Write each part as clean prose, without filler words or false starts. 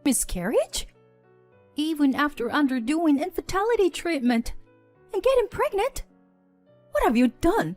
Miscarriage? Even after undergoing infertility treatment and getting pregnant? What have you done?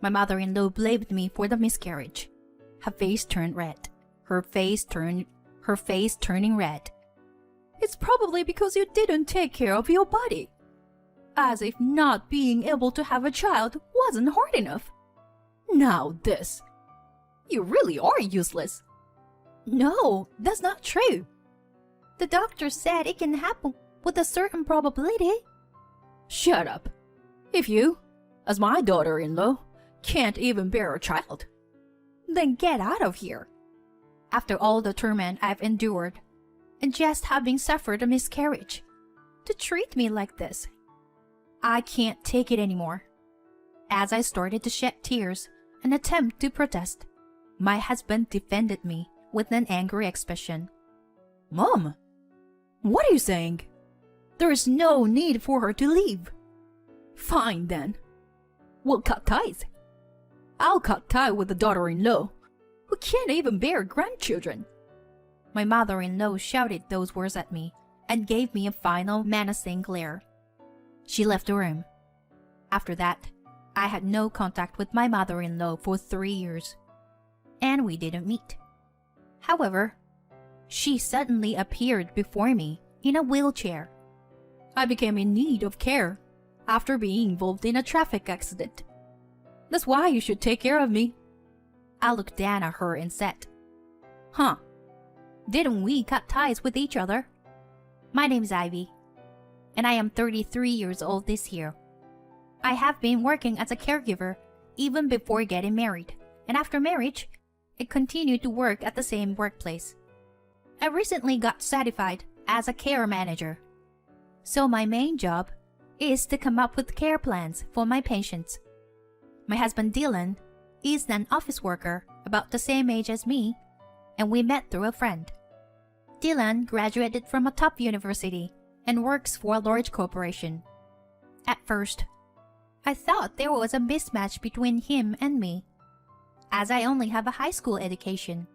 My mother-in-law blamed me for the miscarriage. Her face turned red. Her face turning red. It's probably because you didn't take care of your body. As if not being able to have a child wasn't hard enough. Now this. You really are useless. No, that's not true. The doctor said it can happen with a certain probability. Shut up. If you, as my daughter-in-law, can't even bear a child, then get out of here. After all the torment I've endured, and just having suffered a miscarriage, to treat me like this, I can't take it anymore. As I started to shed tears and attempt to protest, my husband defended me with an angry expression. Mom, what are you saying? There is no need for her to leave. Fine then. We'll cut ties. I'll cut ties with the daughter-in-law, who can't even bear grandchildren. My mother-in-law shouted those words at me and gave me a final menacing glare. She left the room. After that, I had no contact with my mother-in-law for 3 years, and we didn't meet. However, she suddenly appeared before me in a wheelchair. I became in need of care after being involved in a traffic accident. That's why you should take care of me. I looked down at her and said, Huh, didn't we cut ties with each other? My name's Ivy, and I am 33 years old this year. I have been working as a caregiver even before getting married, and after marriage, I continued to work at the same workplace. I recently got certified as a care manager, so my main job is to come up with care plans for my patients. My husband Dylan is an office worker about the same age as me, and we met through a friend. Dylan graduated from a top university and works for a large corporation. At first, I thought there was a mismatch between him and me, as I only have a high school education.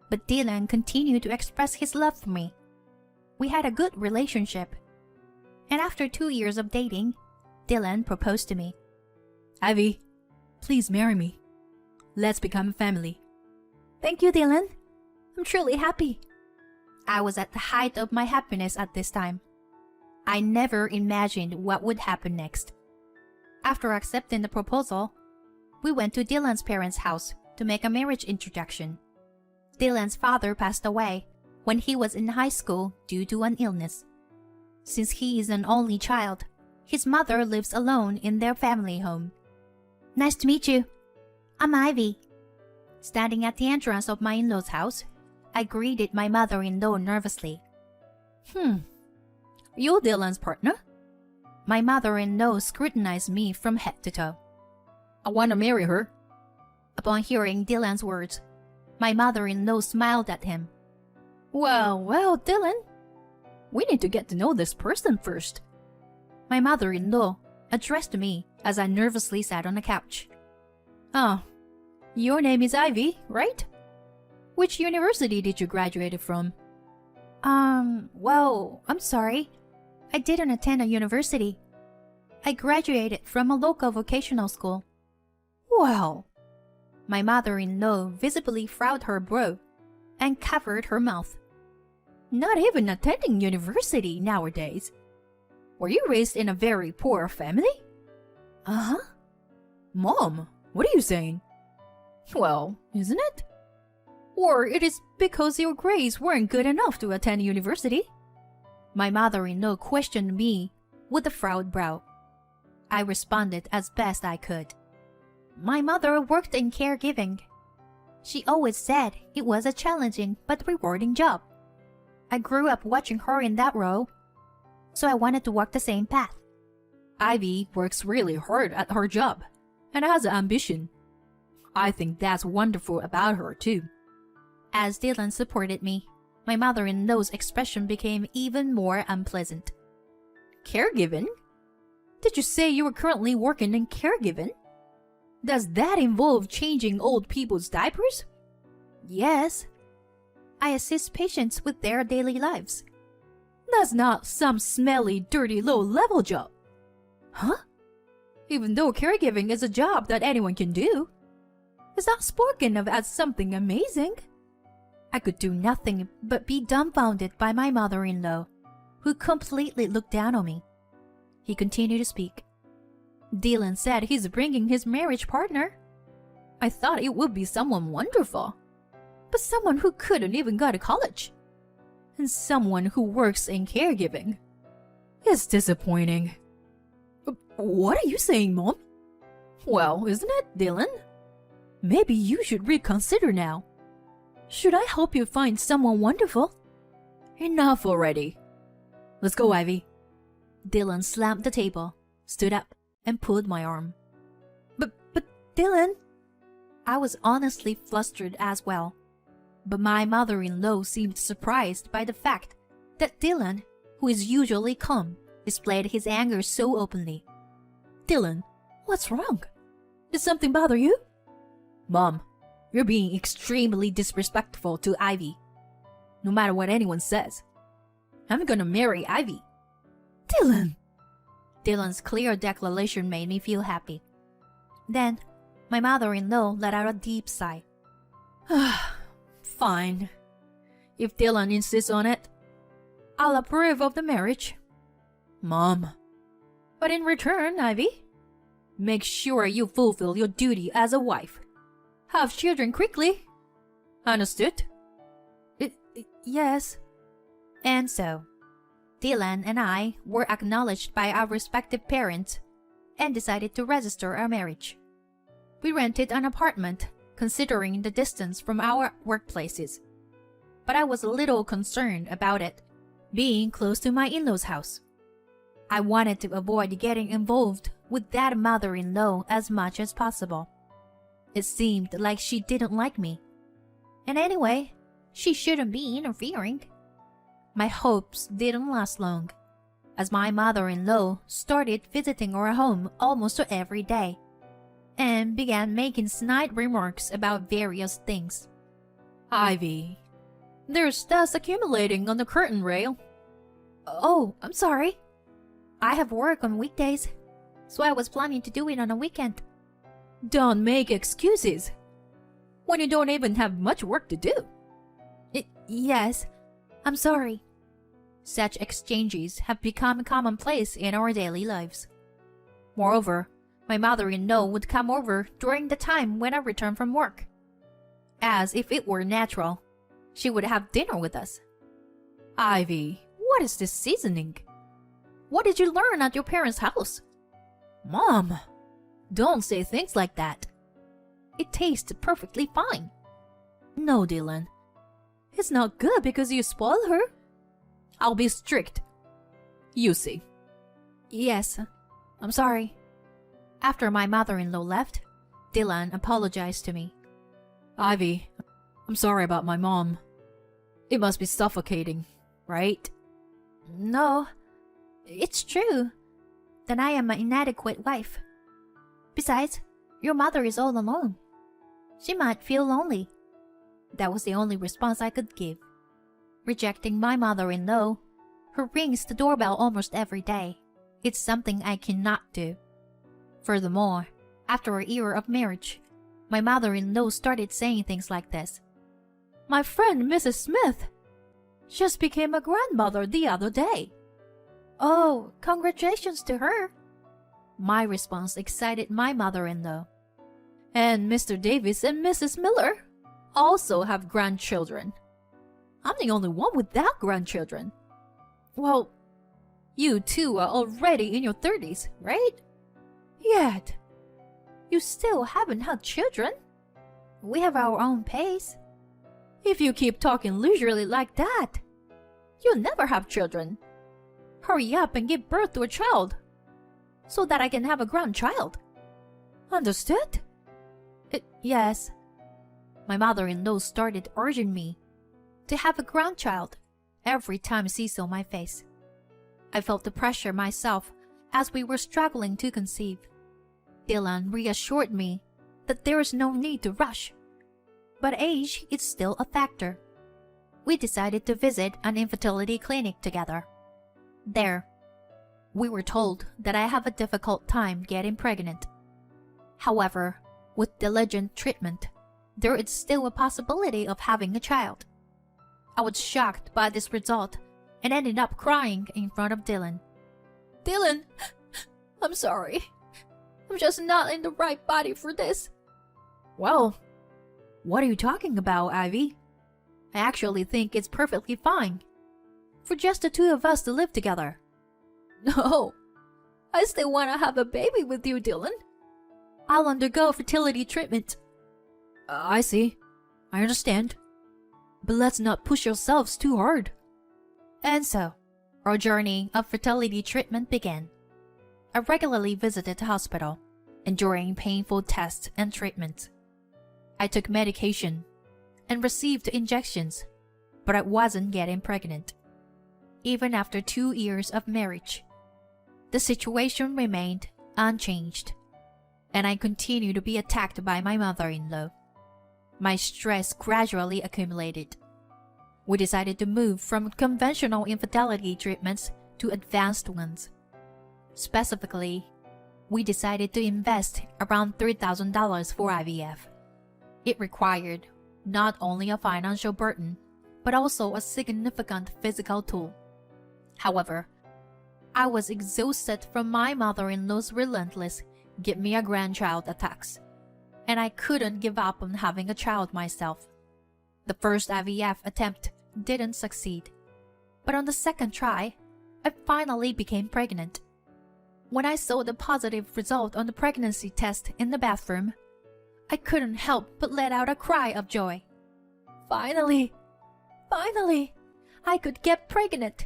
But Dylan continued to express his love for me. We had a good relationship, and after 2 years of dating, Dylan proposed to me. Ivy, please marry me. Let's become a family. Thank you, Dylan. I'm truly happy. I was at the height of my happiness at this time. I never imagined what would happen next. After accepting the proposal, we went to Dylan's parents' house to make a marriage introduction. Dylan's father passed away when he was in high school due to an illness. Since he is an only child, his mother lives alone in their family home. Nice to meet you. I'm Ivy. Standing at the entrance of my in-law's house, I greeted my mother-in-law nervously. You're Dylan's partner? My mother-in-law scrutinized me from head to toe. I want to marry her. Upon hearing Dylan's words, my mother-in-law smiled at him. Well, Dylan. We need to get to know this person first. My mother-in-law addressed me as I nervously sat on the couch. Oh, your name is Ivy, right? Which university did you graduate from? Well, I'm sorry. I didn't attend a university. I graduated from a local vocational school. Well, my mother-in-law visibly frowned her brow and covered her mouth. Not even attending university nowadays. Were you raised in a very poor family? Uh-huh. Mom, what are you saying? Well, isn't it? Or it is because your grades weren't good enough to attend university? My mother-in-law questioned me with a furrowed brow. I responded as best I could. My mother worked in caregiving. She always said it was a challenging but rewarding job. I grew up watching her in that role, so I wanted to walk the same path. Ivy works really hard at her job and has an ambition. I think that's wonderful about her too. As Dylan supported me, my mother-in-law's expression became even more unpleasant. Caregiving? Did you say you were currently working in caregiving? Does that involve changing old people's diapers? Yes. I assist patients with their daily lives. That's not some smelly, dirty, low-level job. Huh? Even though caregiving is a job that anyone can do, it's not spoken of as something amazing. I could do nothing but be dumbfounded by my mother-in-law, who completely looked down on me. He continued to speak. Dylan said he's bringing his marriage partner. I thought it would be someone wonderful, but someone who couldn't even go to college, and someone who works in caregiving. It's disappointing. What are you saying, Mom? Well, isn't it, Dylan? Maybe you should reconsider now. Should I help you find someone wonderful? Enough already. Let's go, Ivy. Dylan slammed the table, stood up, and pulled my arm. But Dylan... I was honestly flustered as well, but my mother-in-law seemed surprised by the fact that Dylan, who is usually calm, displayed his anger so openly. Dylan, what's wrong? Did something bother you? Mom, you're being extremely disrespectful to Ivy. No matter what anyone says, I'm gonna marry Ivy. Dylan! Dylan's clear declaration made me feel happy. Then, my mother-in-law let out a deep sigh. Fine. If Dylan insists on it, I'll approve of the marriage. Mom. But in return, Ivy, make sure you fulfill your duty as a wife. Have children quickly. Understood? Yes. And so, Dylan and I were acknowledged by our respective parents and decided to register our marriage. We rented an apartment, considering the distance from our workplaces. But I was a little concerned about it, being close to my in-laws' house. I wanted to avoid getting involved with that mother-in-law as much as possible. It seemed like she didn't like me. And anyway, she shouldn't be interfering. My hopes didn't last long, as my mother-in-law started visiting our home almost every day, and began making snide remarks about various things. Ivy, there's dust accumulating on the curtain rail. Oh, I'm sorry. I have work on weekdays, so I was planning to do it on a weekend. Don't make excuses when you don't even have much work to do. Yes, I'm sorry. Such exchanges have become commonplace in our daily lives. Moreover, my mother-in-law would come over during the time when I returned from work. As if it were natural, she would have dinner with us. Ivy, what is this seasoning? What did you learn at your parents' house? Mom, don't say things like that. It tastes perfectly fine. No, Dylan. It's not good because you spoil her. I'll be strict. You see. Yes, I'm sorry. After my mother-in-law left, Dylan apologized to me. Ivy, I'm sorry about my mom. It must be suffocating, right? No, it's true. Then I am an inadequate wife. Besides, your mother is all alone. She might feel lonely. That was the only response I could give. Rejecting my mother-in-law, who rings the doorbell almost every day, it's something I cannot do. Furthermore, after a year of marriage, my mother-in-law started saying things like this. My friend Mrs. Smith just became a grandmother the other day. Oh, congratulations to her. My response excited my mother-in-law. And Mr. Davis and Mrs. Miller also have grandchildren. I'm the only one without grandchildren. Well, you two are already in your 30s, right? Yet, you still haven't had children? We have our own pace. If you keep talking leisurely like that, you'll never have children. Hurry up and give birth to a child, so that I can have a grandchild. Understood? Yes. My mother-in-law started urging me to have a grandchild every time she saw my face. I felt the pressure myself as we were struggling to conceive. Dylan reassured me that there is no need to rush, but age is still a factor. we decided to visit an infertility clinic together. There, we were told that I have a difficult time getting pregnant. However, with diligent treatment, there is still a possibility of having a child. I was shocked by this result and ended up crying in front of Dylan. Dylan, I'm sorry. I'm just not in the right body for this. Well, what are you talking about, Ivy? I actually think it's perfectly fine for just the two of us to live together. No, I still want to have a baby with you, Dylan. I'll undergo fertility treatment. I see. I understand. But let's not push ourselves too hard. And so, our journey of fertility treatment began. I regularly visited the hospital, enduring painful tests and treatments. I took medication and received injections, but I wasn't getting pregnant. Even after 2 years of marriage, the situation remained unchanged, and I continued to be attacked by my mother-in-law. My stress gradually accumulated. We decided to move from conventional infertility treatments to advanced ones. Specifically, we decided to invest around $3,000 for IVF. It required not only a financial burden, but also a significant physical toll. However, I was exhausted from my mother-in-law's relentless "give me a grandchild" attacks, and I couldn't give up on having a child myself. The first IVF attempt didn't succeed, but on the second try, I finally became pregnant. When I saw the positive result on the pregnancy test in the bathroom, I couldn't help but let out a cry of joy. Finally, I could get pregnant.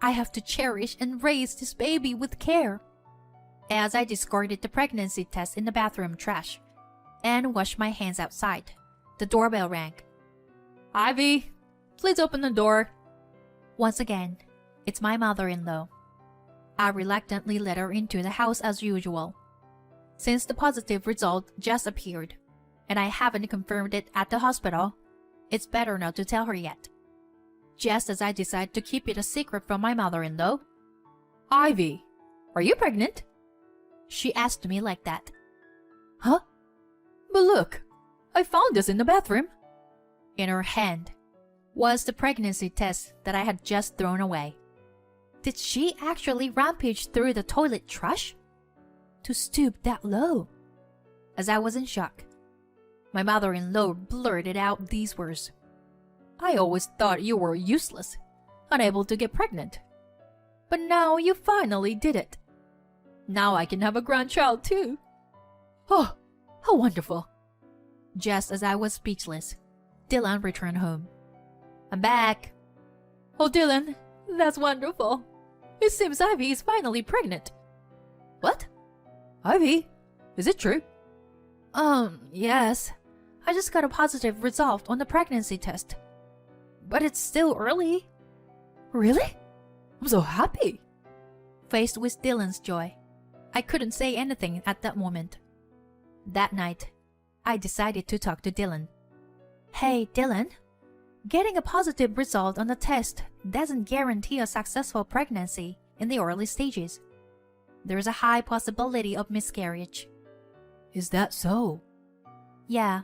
I have to cherish and raise this baby with care. As I discarded the pregnancy test in the bathroom trash and washed my hands outside, the doorbell rang. Ivy, please open the door. Once again, it's my mother-in-law. I reluctantly let her into the house as usual. Since the positive result just appeared, and I haven't confirmed it at the hospital, it's better not to tell her yet. Just as I decide to keep it a secret from my mother-in-law, Ivy, are you pregnant? She asked me like that. Huh? But look, I found this in the bathroom. In her hand was the pregnancy test that I had just thrown away. Did she actually rampage through the toilet trash? To stoop that low? As I was in shock, my mother-in-law blurted out these words. I always thought you were useless, unable to get pregnant. But now you finally did it. Now I can have a grandchild too. Oh, how wonderful. Just as I was speechless, Dylan returned home. I'm back. Oh, Dylan, that's wonderful. It seems Ivy is finally pregnant. What? Ivy? Is it true? Yes. I just got a positive result on the pregnancy test. But it's still early. Really? I'm so happy. Faced with Dylan's joy, I couldn't say anything at that moment. That night, I decided to talk to Dylan. Hey, Dylan. Getting a positive result on the test doesn't guarantee a successful pregnancy in the early stages. There's a high possibility of miscarriage. Is that so? Yeah.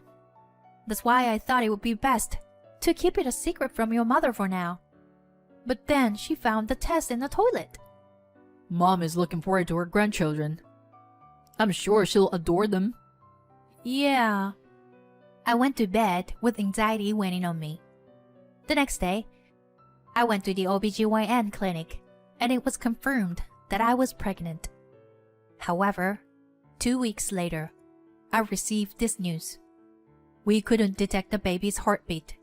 That's why I thought it would be best to keep it a secret from your mother for now. But then she found the test in the toilet. Mom is looking forward to her grandchildren. I'm sure she'll adore them. Yeah. I went to bed with anxiety weighing on me. The next day, I went to the OBGYN clinic and it was confirmed that I was pregnant. However, 2 weeks later, I received this news. We couldn't detect the baby's heartbeat.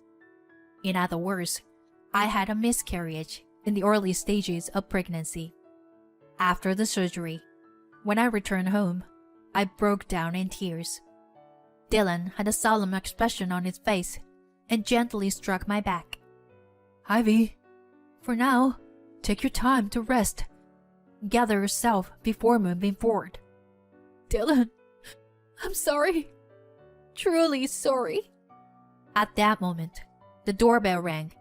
In other words, I had a miscarriage in the early stages of pregnancy. After the surgery, when I returned home, I broke down in tears. Dylan had a solemn expression on his face and gently struck my back. Ivy, for now, take your time to rest. Gather yourself before moving forward. Dylan, I'm sorry. Truly sorry. At that moment, The doorbell rang.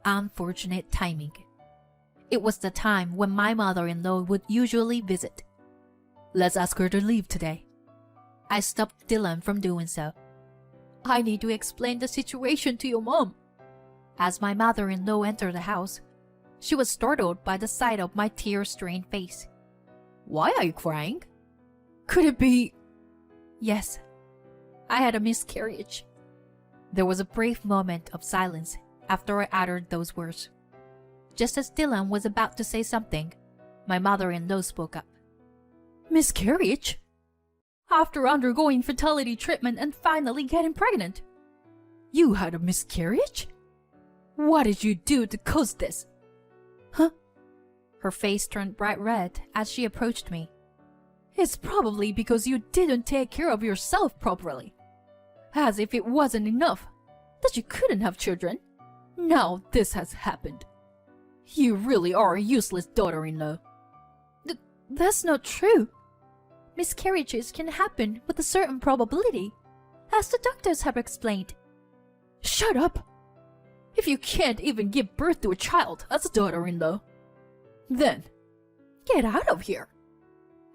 Unfortunate timing. It was the time when my mother-in-law would usually visit. Let's ask her to leave today. I stopped Dylan from doing so. I need to explain the situation to your mom. As my mother-in-law entered the house, she was startled by the sight of my tear-stained face. Why are you crying? Could it be... Yes, I had a miscarriage. There was a brief moment of silence after I uttered those words. Just as Dylan was about to say something, my mother-in-law spoke up. Miscarriage? After undergoing fertility treatment and finally getting pregnant? You had a miscarriage? What did you do to cause this? Huh? Her face turned bright red as she approached me. It's probably because you didn't take care of yourself properly. As if it wasn't enough that you couldn't have children. Now this has happened. You really are a useless daughter-in-law. That's not true. Miscarriages can happen with a certain probability, as the doctors have explained. Shut up! If you can't even give birth to a child as a daughter-in-law, then get out of here.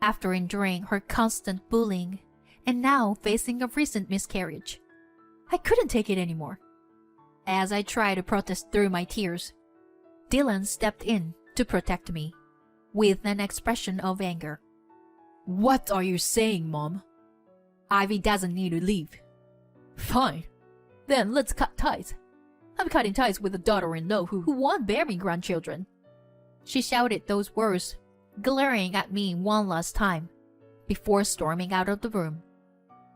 After enduring her constant bullying and now facing a recent miscarriage, I couldn't take it anymore. As I tried to protest through my tears, Dylan stepped in to protect me with an expression of anger. What are you saying, Mom? Ivy doesn't need to leave. Fine. Then let's cut ties. I'm cutting ties with a daughter-in-law who won't bear me grandchildren. She shouted those words, glaring at me one last time, before storming out of the room.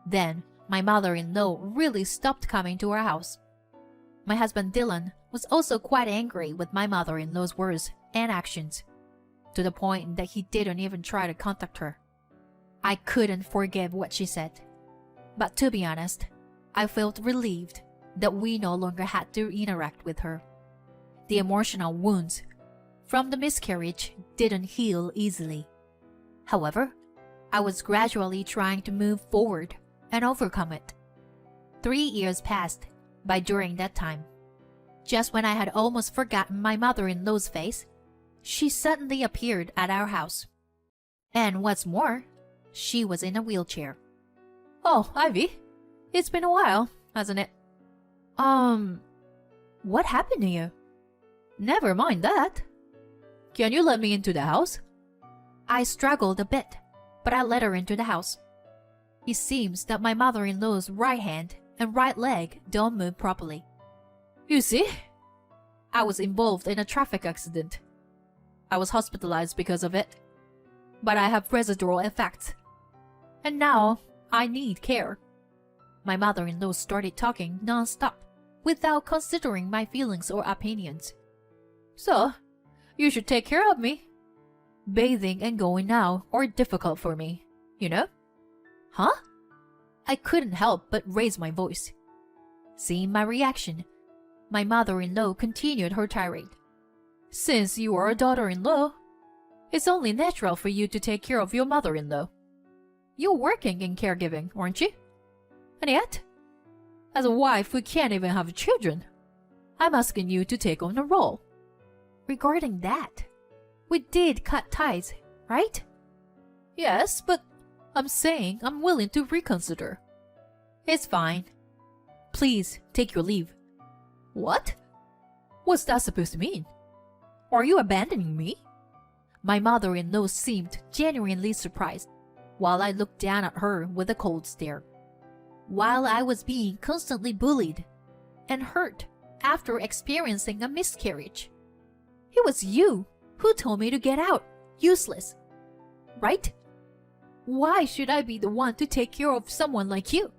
Then, my mother-in-law really stopped coming to our house. My husband Dylan was also quite angry with my mother-in-law's words and actions, to the point that he didn't even try to contact her. I couldn't forgive what she said. But to be honest, I felt relieved that we no longer had to interact with her. The emotional wounds from the miscarriage didn't heal easily. However, I was gradually trying to move forward and overcome it. 3 years passed by during that time. Just when I had almost forgotten my mother-in-law's face, she suddenly appeared at our house. And what's more, she was in a wheelchair. Oh, Ivy, it's been a while, hasn't it? What happened to you? Never mind that. Can you let me into the house? I struggled a bit, but I let her into the house. It seems that my mother-in-law's right hand and right leg don't move properly. You see, I was involved in a traffic accident. I was hospitalized because of it, but I have residual effects. And now I need care. My mother-in-law started talking non-stop, without considering my feelings or opinions. So, you should take care of me. Bathing and going out are difficult for me, you know? Huh? I couldn't help but raise my voice. Seeing my reaction, my mother-in-law continued her tirade. Since you are a daughter-in-law, it's only natural for you to take care of your mother-in-law. You're working in caregiving, aren't you? And yet, as a wife who can't even have children, I'm asking you to take on a role. Regarding that, we did cut ties, right? Yes, but I'm saying I'm willing to reconsider. It's fine. Please take your leave. What? What's that supposed to mean? Are you abandoning me? My mother-in-law seemed genuinely surprised, while I looked down at her with a cold stare. While I was being constantly bullied and hurt after experiencing a miscarriage. It was you who told me to get out, useless. Right? Why should I be the one to take care of someone like you?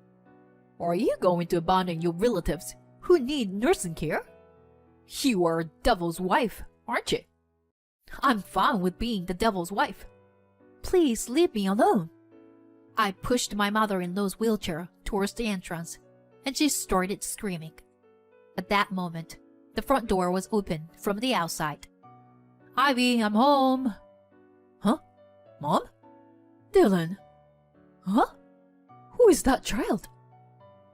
Are you going to abandon your relatives who need nursing care? You are a devil's wife, aren't you? I'm fine with being the devil's wife. Please leave me alone. I pushed my mother-in-law's wheelchair towards the entrance, and she started screaming. At that moment, the front door was open from the outside. Ivy, I'm home. Huh? Mom? Dylan? Huh? Who is that child?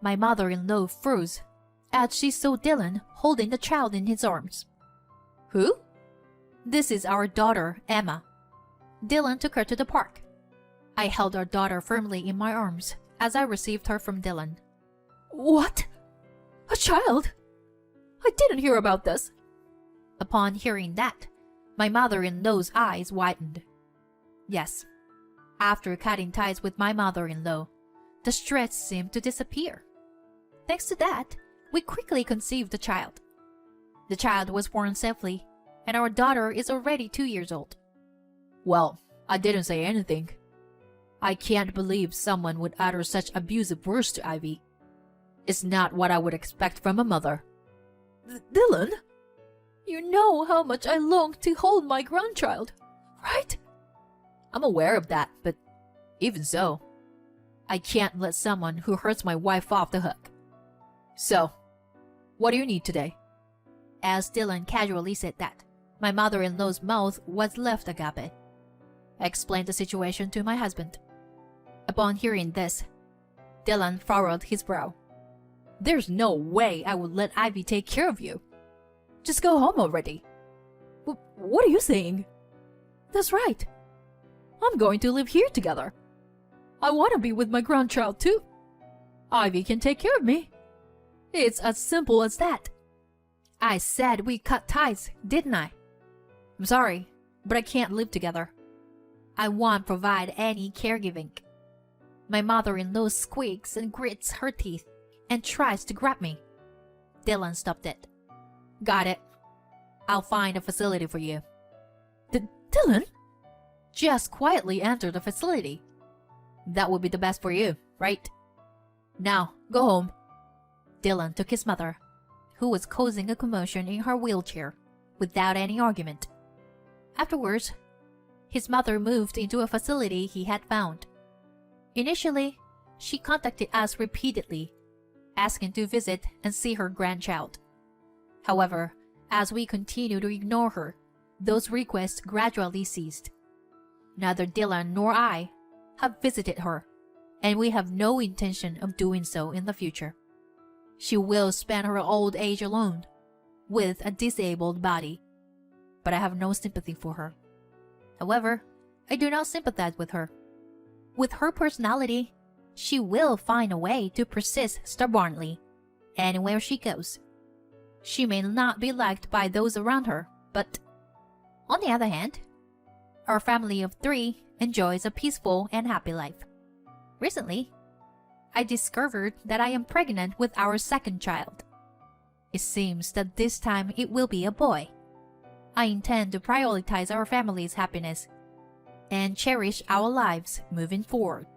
My mother-in-law froze as she saw Dylan holding the child in his arms. Who? This is our daughter, Emma. Dylan took her to the park. I held our daughter firmly in my arms as I received her from Dylan. What? A child? I didn't hear about this. Upon hearing that, my mother-in-law's eyes widened. Yes, after cutting ties with my mother-in-law, the stress seemed to disappear. Thanks to that, we quickly conceived a child. The child was born safely, and our daughter is already 2 years old. Well, I didn't say anything. I can't believe someone would utter such abusive words to Ivy. It's not what I would expect from a mother. Dylan, you know how much I long to hold my grandchild, right? I'm aware of that, but even so, I can't let someone who hurts my wife off the hook. So, what do you need today? As Dylan casually said that, my mother-in-law's mouth was left agape. I explained the situation to my husband. Upon hearing this, Dylan furrowed his brow. There's no way I would let Ivy take care of you. Just go home already. What are you saying? That's right. I'm going to live here together. I want to be with my grandchild too. Ivy can take care of me. It's as simple as that. I said we cut ties, didn't I? I'm sorry, but I can't live together. I won't provide any caregiving. My mother-in-law squeaks and grits her teeth and tries to grab me. Dylan stopped it. Got it. I'll find a facility for you. Dylan? Just quietly enter the facility. That would be the best for you, right? Now, go home. Dylan took his mother, who was causing a commotion in her wheelchair, without any argument. Afterwards, his mother moved into a facility he had found. Initially, she contacted us repeatedly, asking to visit and see her grandchild. However, as we continued to ignore her, those requests gradually ceased. Neither Dylan nor I have visited her, and we have no intention of doing so in the future. She will spend her old age alone, with a disabled body, but I have no sympathy for her. However, I do not sympathize with her. With her personality, she will find a way to persist stubbornly anywhere she goes. She may not be liked by those around her, but on the other hand, our family of 3 enjoys a peaceful and happy life. Recently, I discovered that I am pregnant with our second child. It seems that this time it will be a boy. I intend to prioritize our family's happiness and cherish our lives moving forward.